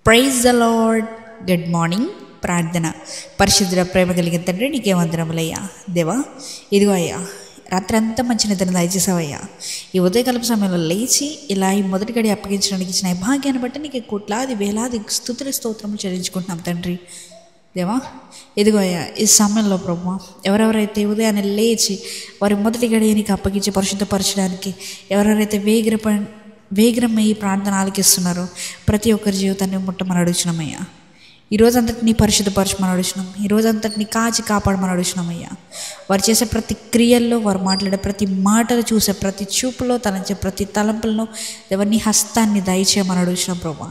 Praise the lord. Good morning. ప్రార్థన. పరిశుద్ధుల ప్రేమ కలిగిన తండ్రి, నీకే వందనములయ్యా. దేవా, ఇదిగో అయ్యా, రాత్రి అంతా మంచి నిద్ర దయచేసావయ్యా. ఈ ఉదయకాలపు సమయంలో లేచి ఇలా ఈ మొదటి గడి అప్పగించడానికి ఇచ్చిన ఈ భాగ్యాన్ని బట్టి నీకు కోట్లాది వేలాది స్తుతుల స్తోత్రములు చెల్లించుకుంటున్నాం తండ్రి. దేవా, ఇదిగో అయ్యా, ఈ సమయంలో ప్రభువా, ఎవరెవరైతే ఉదయాన్నే లేచి వారి మొదటి గడియ నీకు అప్పగించి పరిశుద్ధపరచడానికి ఎవరెవరైతే వేగిరమై ఈ ప్రార్థన ఆలకిస్తున్నారో ప్రతి ఒక్కరి జీవితాన్ని ముట్టమని అడుగుతున్నామయ్యా. ఈ రోజంతటిని పరిశుద్ధపరచమని అడుగుతున్నాం. ఈ రోజంతటిని కాచి కాపాడమని అడుగుతున్నామయ్యా. వారు చేసే ప్రతి క్రియల్లో, వారు మాట్లాడే ప్రతి మాటలు, చూసే ప్రతి చూపులో, తలంచే ప్రతి తలంపులను ఎవరిని హస్తాన్ని దయచేయమని అడుగుతున్నాం ప్రభా.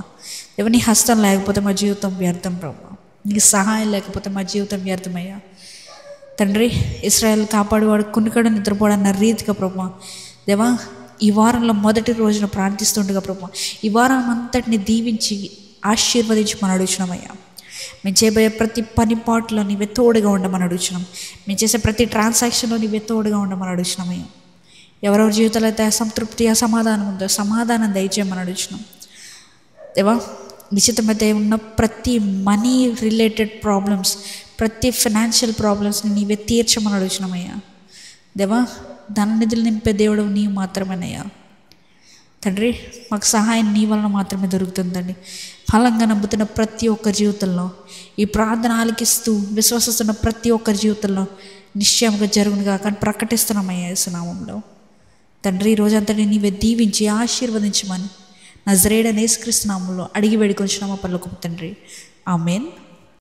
ఎవరిని హస్తం లేకపోతే మా జీవితం వ్యర్థం ప్రభా. నీకు సహాయం లేకపోతే మా జీవితం వ్యర్థమయ్యా. తండ్రి, ఇశ్రాయేలు కాపాడువాడు కునుకడు నిద్రపోడన్న రీతిగా ప్రభా, దేవా, ఈ వారంలో మొదటి రోజున ప్రార్థిస్తుండగా ప్రభా, ఈ వారం అంతటిని దీవించి ఆశీర్వదించి మనం అడుగుతున్నామయ్యా. మేము చేయబోయే ప్రతి పని పాటలో నీవే తోడుగా ఉండమని అడుగుతున్నాం. మేము చేసే ప్రతి ట్రాన్సాక్షన్లో నీవే తోడుగా ఉండమని అడుగుతున్నామయ్యా. ఎవరెవరి జీవితాలు అయితే అసంతృప్తి, అసమాధానం ఉందో సమాధానం దయచేయమని అడుగుతున్నాం. దేవా, నిశ్చితమైతే ఉన్న ప్రతి మనీ రిలేటెడ్ ప్రాబ్లమ్స్, ప్రతి ఫైనాన్షియల్ ప్రాబ్లమ్స్ని నీవే తీర్చమని అడుగుతున్నామయ్యా. దేవా, ధననిధులు నింపే దేవుడు నీవు మాత్రమేనయ్యా. తండ్రి, మాకు సహాయం నీ వలన మాత్రమే దొరుకుతుందండి. ఫలంగా నమ్ముతున్న ప్రతి ఒక్కరి జీవితంలో, ఈ ప్రార్థన ఆలకిస్తూ విశ్వసిస్తున్న ప్రతి ఒక్కరి జీవితంలో నిశ్చయంగా జరుగునుగా కానీ ప్రకటిస్తున్నామయ్యా యేసునామంలో. తండ్రి, ఈ రోజంతటి నీవే దీవించి ఆశీర్వదించమని నజరేయుడైన యేసుక్రీస్తు నామములో అడిగి వేడుకొంచున్నాము పరలోకపు తండ్రి. ఆమేన్.